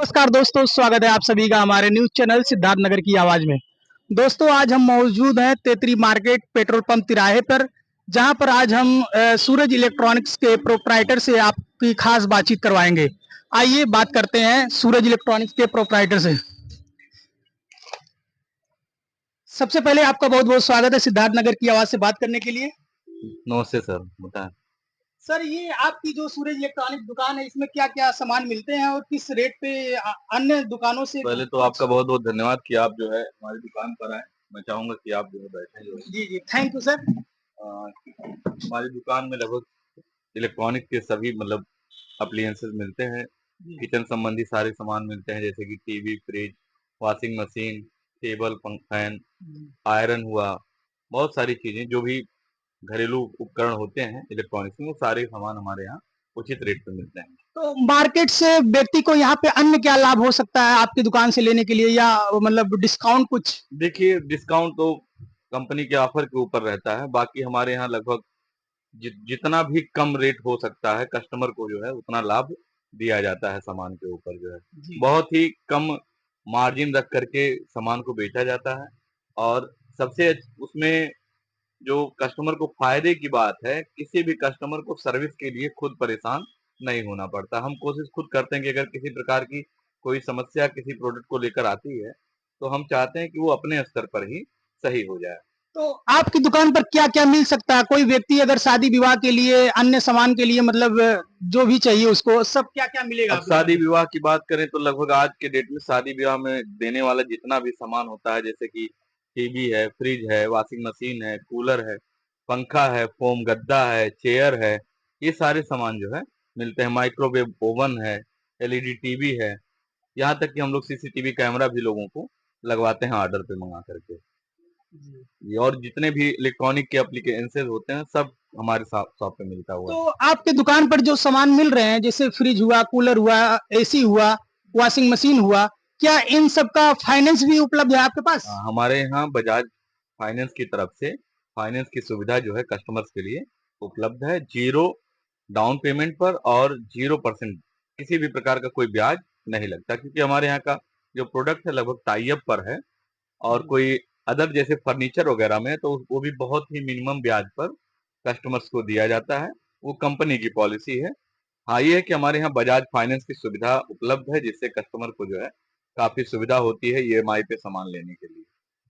नमस्कार दोस्तों, स्वागत है आप सभी का हमारे न्यूज चैनल सिद्धार्थ नगर की आवाज में। दोस्तों, आज हम मौजूद हैं तेतरी मार्केट पेट्रोल पंप तिराहे पर, जहां पर आज हम सूरज इलेक्ट्रॉनिक्स के प्रोप्राइटर से आपकी खास बातचीत करवाएंगे। आइए बात करते हैं सूरज इलेक्ट्रॉनिक्स के प्रोप्राइटर से। सबसे पहले आपका बहुत बहुत स्वागत है सिद्धार्थ नगर की आवाज से बात करने के लिए। नमस्ते सर, बताएं। सर, ये आपकी जो सूरज इलेक्ट्रॉनिक दुकान है, इसमें क्या क्या सामान मिलते हैं और किस रेट पे अन्य दुकानों से पहले तो आपका बहुत बहुत धन्यवाद कि आप जो है हमारी दुकान पर आए। मैं चाहूंगा कि आप जो है बैठे जो है। जी जी, थैंक यू सर। हमारी दुकान में लगभग इलेक्ट्रॉनिक के सभी मतलब अप्लायंसेस मिलते हैं। किचन संबंधी सारे सामान मिलते हैं, जैसे कि TV, fridge, washing machine, table, fan, iron हुआ, बहुत सारी चीजें जो भी घरेलू उपकरण होते हैं इलेक्ट्रॉनिक्स में, वो सारे सामान हमारे यहाँ उचित रेट पे मिलते हैं। तो मार्केट से व्यक्ति को यहाँ पे अन्य क्या लाभ हो सकता है आपकी दुकान से लेने के लिए, या मतलब डिस्काउंट कुछ? देखिए, डिस्काउंट तो कंपनी के ऑफर के ऊपर रहता है। बाकी हमारे यहाँ लगभग जितना भी कम रेट हो सकता है, कस्टमर को जो है उतना लाभ दिया जाता है। सामान के ऊपर जो है बहुत ही कम मार्जिन रख करके सामान को बेचा जाता है। और सबसे उसमें जो कस्टमर को फायदे की बात है, किसी भी कस्टमर को सर्विस के लिए खुद परेशान नहीं होना पड़ता। हम कोशिश खुद करते हैं कि अगर किसी प्रकार की कोई समस्या किसी प्रोडक्ट को लेकर आती है, तो हम चाहते हैं कि वो अपने स्तर पर ही सही हो जाए। तो आपकी दुकान पर क्या क्या मिल सकता है? कोई व्यक्ति अगर शादी विवाह के लिए, अन्य सामान के लिए, मतलब जो भी चाहिए उसको, सब क्या क्या मिलेगा? अब शादी विवाह की बात करें तो लगभग आज के डेट में शादी विवाह में देने वाला जितना भी सामान होता है, जैसे कि टीवी है, फ्रिज है, वॉशिंग मशीन है, कूलर है, पंखा है, फोम गद्दा है, चेयर है, ये सारे सामान जो है मिलते हैं। माइक्रोवेव ओवन है, एलईडी टीवी है, यहाँ तक कि हम लोग सीसीटीवी कैमरा भी लोगों को लगवाते हैं ऑर्डर पे मंगा करके। ये और जितने भी इलेक्ट्रॉनिक के एप्लीकेशंस होते हैं, सब हमारे शॉप पे मिलता हुआ तो है। आपके दुकान पर जो सामान मिल रहे हैं, जैसे फ्रिज हुआ, कूलर हुआ, एसी हुआ, वॉशिंग मशीन हुआ, क्या इन सब का फाइनेंस भी उपलब्ध है आपके पास? हमारे यहाँ बजाज फाइनेंस की तरफ से फाइनेंस की सुविधा जो है कस्टमर्स के लिए उपलब्ध है। जीरो डाउन पेमेंट पर और 0% किसी भी प्रकार का कोई ब्याज नहीं लगता, क्योंकि हमारे यहाँ का जो प्रोडक्ट है लगभग टाई अप पर है। और कोई अदर जैसे फर्नीचर वगैरह में तो वो भी बहुत ही मिनिमम ब्याज पर कस्टमर्स को दिया जाता है। वो कंपनी की पॉलिसी है। हाँ, ये है कि हमारे यहाँ बजाज फाइनेंस की सुविधा उपलब्ध है, जिससे कस्टमर को जो है काफी सुविधा होती है ईएमआई पे सामान लेने के लिए।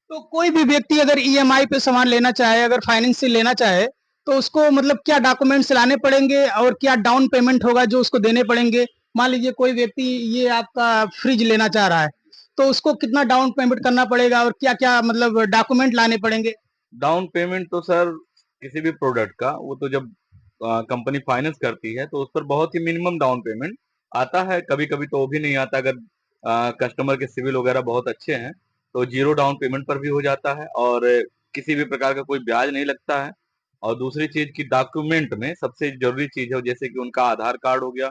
तो कोई भी व्यक्ति अगर ईएमआई पे सामान लेना चाहे, अगर फाइनेंस से लेना चाहे, तो उसको मतलब क्या डॉक्यूमेंट्स लाने पड़ेंगे और क्या डाउन पेमेंट होगा जो उसको देने पड़ेंगे? मान लीजिए कोई व्यक्ति ये आपका फ्रिज लेना चाह रहा है, तो उसको कितना डाउन पेमेंट करना पड़ेगा और क्या क्या मतलब डॉक्यूमेंट लाने पड़ेंगे? डाउन पेमेंट तो सर किसी भी प्रोडक्ट का वो तो जब कंपनी फाइनेंस करती है तो उस पर बहुत ही मिनिमम डाउन पेमेंट आता है। कभी कभी तो वो भी नहीं आता, अगर कस्टमर के सिविल वगैरह बहुत अच्छे हैं तो जीरो डाउन पेमेंट पर भी हो जाता है और किसी भी प्रकार का कोई ब्याज नहीं लगता है। और दूसरी चीज की डॉक्यूमेंट में सबसे जरूरी चीज है, जैसे कि उनका आधार कार्ड हो गया,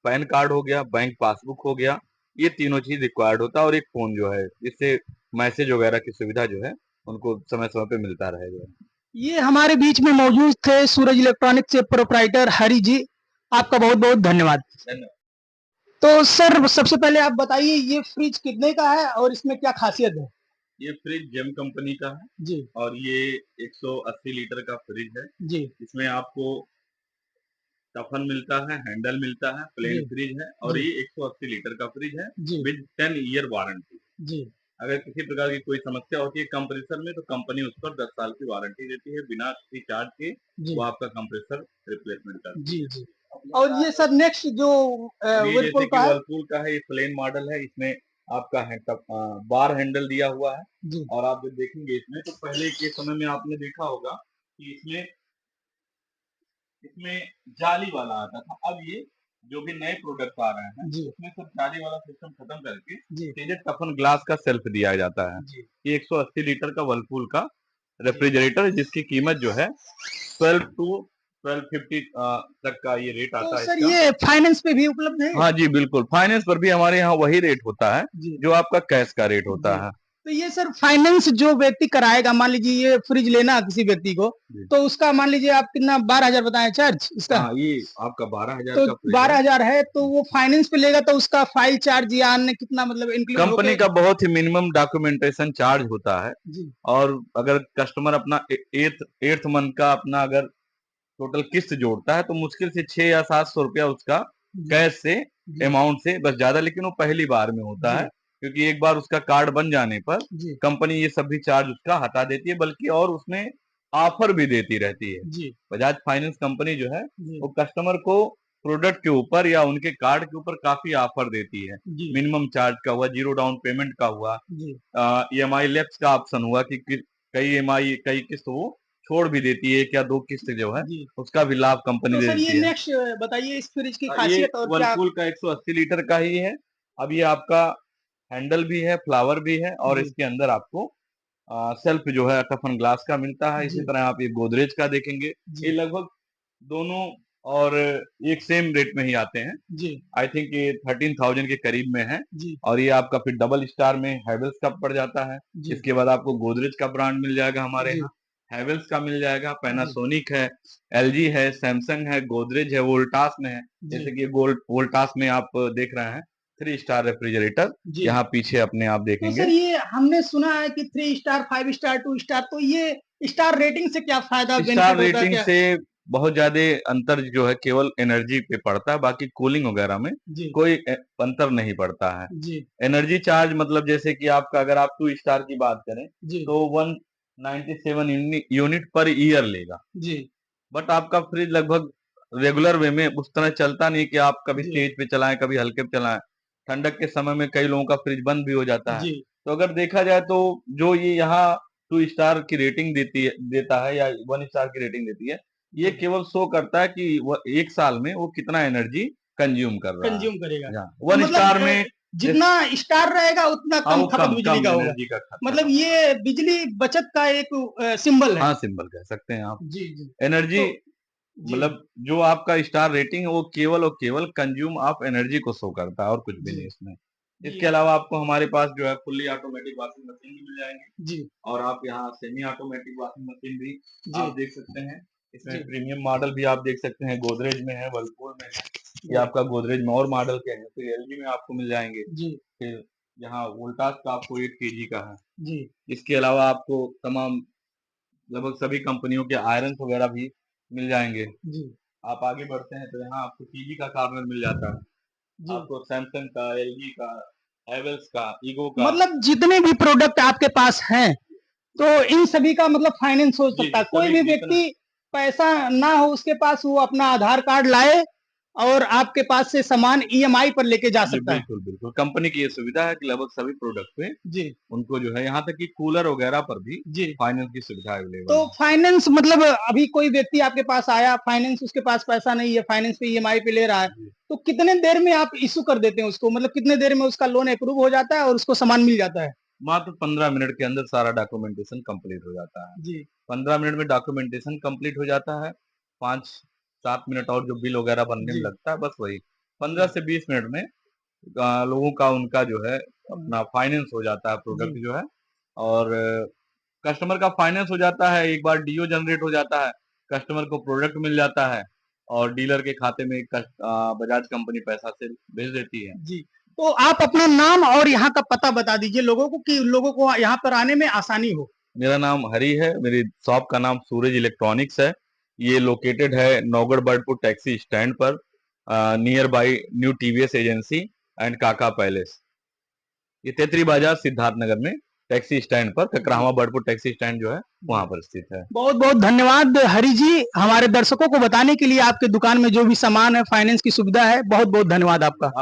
पैन कार्ड हो गया, बैंक पासबुक हो गया, ये तीनों चीज रिक्वायर्ड होता है। और एक फोन जो है, जिससे मैसेज वगैरह की सुविधा जो है उनको समय समय पे मिलता रहेगा। ये हमारे बीच में मौजूद थे सूरज इलेक्ट्रॉनिक्स के प्रोप्राइटर हरि जी। आपका बहुत बहुत धन्यवाद। धन्यवाद। तो सर, सबसे पहले आप बताइए ये फ्रिज कितने का है और इसमें क्या खासियत है? ये फ्रिज जेम कंपनी का है जी और ये 180 लीटर का फ्रिज है। जी इसमें आपको टफन मिलता है, हैंडल मिलता है, प्लेन जी फ्रिज है और जी ये 180 लीटर का फ्रिज है जी विद 10 ईयर वारंटी। जी अगर किसी प्रकार की कोई समस्या होती है कंप्रेसर में, तो कंपनी उस पर 10 साल की वारंटी देती है बिना किसी चार्ज के। जी वो आपका कंप्रेसर रिप्लेसमेंट करती जी है। जी। और ये सर नेक्स्ट जो और ये जैसे वर्लपुल कि का है? वर्लपूल का है, ये प्लेन मॉडल है। इसमें आपका है बार हैंडल दिया हुआ है। जी और आप जब देखेंगे इसमें, तो पहले के समय में आपने देखा होगा कि इसमें इसमें जाली वाला आता था। अब ये जो भी नए प्रोडक्ट आ रहे हैं जी उसमें सब जाली वाला सिस्टम खत्म करके जी सीधे टफन ग्लास का सेल्फ दिया जाता है। जी ये 180 लीटर का वर्लपूल का जी। रेफ्रिजरेटर है, जिसकी कीमत जो है 12 टू 1250 तक का ये रेट तो आता है सर, इसका। ये फाइनेंस पे भी उपलब्ध है? हाँ जी, बिल्कुल। फाइनेंस पर भी हमारे यहाँ वही रेट होता है जी जो आपका कैश का रेट होता जी। है। तो ये सर फाइनेंस जो व्यक्ति कराएगा, मान लीजिए ये फ्रिज लेना किसी व्यक्ति को, तो उसका मान लीजिए आप कितना 12,000 बताएं चार्ज इसका। हाँ, ये आपका 12,000 तो का फ्रिज है। 12,000 है, तो वो फाइनेंस पे लेगा तो उसका फाइल चार्ज या अन्य कितना मतलब इंक्लूड कंपनी का बहुत ही मिनिमम डॉक्यूमेंटेशन चार्ज होता है। जी और अगर कस्टमर अपना एट्थ मंथ का अपना अगर टोटल किस्त जोड़ता है तो मुश्किल से 600 या 700 रुपया उसका कैश से अमाउंट से बस ज्यादा, लेकिन वो पहली बार में होता है, क्योंकि एक बार उसका कार्ड बन जाने पर कंपनी ये सब भी चार्ज उसका हटा देती है, बल्कि और उसमें ऑफर भी देती रहती है। बजाज फाइनेंस कंपनी जो है वो कस्टमर को प्रोडक्ट के ऊपर या उनके कार्ड के ऊपर काफी ऑफर देती है। मिनिमम चार्ज का हुआ, जीरो डाउन पेमेंट का हुआ, EMI लैप्स का ऑप्शन हुआ कि कई किस्त वो छोड़ भी देती है, एक या 2 किस्त जो है उसका भी लाभ कंपनी तो देती सर है। ये नेक्स्ट बताइए इस फ्रिज की खासियत और क्या। वर्लपूल का 180 लीटर का ही है। अब ये आपका हैंडल भी है, फ्लावर भी है, और इसके अंदर आपको सेल्फ जो है टफन ग्लास का मिलता है। इसी तरह आप ये गोदरेज का देखेंगे, ये लगभग दोनों और एक सेम रेट में ही आते हैं। आई थिंक ये 13,000 के करीब में है। और ये आपका फिर डबल स्टार में हैवेल्स का पड़ जाता है। इसके बाद आपको गोदरेज का ब्रांड मिल जाएगा हमारे यहाँ, हैवेल्स का मिल जाएगा, पैनासोनिक है, LG है, सैमसंग है, गोदरेज है, वोल्टास में है। जैसे कि वोल्टास में आप देख रहे हैं 3 स्टार रेफ्रिजरेटर, यहाँ पीछे अपने आप देखेंगे। तो सर ये हमने सुना है कि 3 स्टार, 5 स्टार, 2 स्टार, तो ये स्टार रेटिंग से क्या फायदा स्टार रेटिंग से बहुत ज्यादा अंतर जो है केवल एनर्जी पे पड़ता है, बाकी कूलिंग वगैरह में कोई अंतर नहीं पड़ता है। एनर्जी चार्ज मतलब जैसे कि आपका अगर आप 2 स्टार की बात करें तो 197 यूनिट पर ईयर लेगा। बट आपका फ्रिज लगभग रेगुलर वे में उस तरह चलता नहीं कि आप कभी तेज पे चलाएं कभी हल्के पे चलाएं। ठंडक के समय में कई लोगों का फ्रिज बंद भी हो जाता है। तो अगर देखा जाए तो जो ये यहाँ 2 स्टार की रेटिंग देता है या 1 स्टार की रेटिंग देती है, ये केवल शो करता है कि वो एक साल में वो कितना एनर्जी कंज्यूम करेगा। 1 स्टार में जितना स्टार रहेगा उतना कम खपत बिजली का होगा। मतलब ये बिजली बचत का एक सिंबल है। हाँ, सिंबल कह सकते हैं आप। एनर्जी मतलब जो आपका स्टार रेटिंग है वो केवल और केवल कंज्यूम ऑफ एनर्जी को शो करता है और कुछ भी नहीं इसमें। इसके अलावा आपको हमारे पास जो है फुल्ली ऑटोमेटिक वॉशिंग मशीन भी मिल जाएंगे और आप यहाँ सेमी ऑटोमेटिक वॉशिंग मशीन भी आप देख सकते हैं। इसमें प्रीमियम मॉडल भी आप देख सकते हैं, गोदरेज में है, वर्लपूल में है। ये आपका गोदरेज में और मॉडल के हैं, फिर LG में आपको मिल जाएंगे। फिर यहाँ वोल्टास का आपको 8 kg का है। इसके अलावा आपको तमाम लगभग सभी कंपनियों के आयरन वगैरह भी मिल जाएंगे। आप आगे बढ़ते हैं तो यहाँ आपको टीवी का कॉर्नर मिल जाता है। आपको सैमसंग का, LG का, हैवेल्स का, ईगो का, मतलब जितने भी प्रोडक्ट आपके पास हैं तो इन सभी का मतलब फाइनेंस हो सकता है। कोई भी व्यक्ति पैसा ना हो उसके पास, वो अपना आधार कार्ड लाए और आपके पास से सामान EMI पर लेके जा सकता है। बिल्कुल कंपनी की ये सुविधा है कि लगभग सभी प्रोडक्ट पे उनको जो है यहाँ तक कि कूलर वगैरह पर भी फाइनेंस की सुविधा अवेलेबल तो फाइनेंस मतलब अभी कोई व्यक्ति आपके पास आया, फाइनेंस उसके पास पैसा नहीं है, फाइनेंस पे EMI पे ले रहा है, तो कितने देर में आप इशू कर देते हैं उसको? मतलब कितने देर में उसका लोन अप्रूव हो जाता है और उसको सामान मिल जाता है? मात्र 15 मिनट के अंदर सारा डॉक्यूमेंटेशन कंप्लीट हो जाता है। 15 मिनट में डॉक्यूमेंटेशन कंप्लीट हो जाता है। 5-7 मिनट और जो बिल वगैरह बनने में लगता है, बस वही 15 से 20 मिनट में लोगों का उनका जो है अपना फाइनेंस हो जाता है प्रोडक्ट जो है, और कस्टमर का फाइनेंस हो जाता है। एक बार DO जनरेट हो जाता है, कस्टमर को प्रोडक्ट मिल जाता है और डीलर के खाते में बजाज कंपनी पैसा से भेज देती है। तो आप अपना नाम और यहाँ का पता बता दीजिए लोगों को कि लोगों को यहाँ पर आने में आसानी हो। मेरा नाम हरी है, मेरी शॉप का नाम सूरज इलेक्ट्रॉनिक्स है। ये लोकेटेड है नौगढ़ बर्डपुर टैक्सी स्टैंड पर, near by new TVS agency and काका पैलेस। ये तेतरी बाजार सिद्धार्थ नगर में टैक्सी स्टैंड पर, ककरावा बर्डपुर टैक्सी स्टैंड जो है वहां पर स्थित है। बहुत बहुत धन्यवाद हरी जी, हमारे दर्शकों को बताने के लिए आपके दुकान में जो भी सामान है फाइनेंस की सुविधा है। बहुत बहुत धन्यवाद आपका।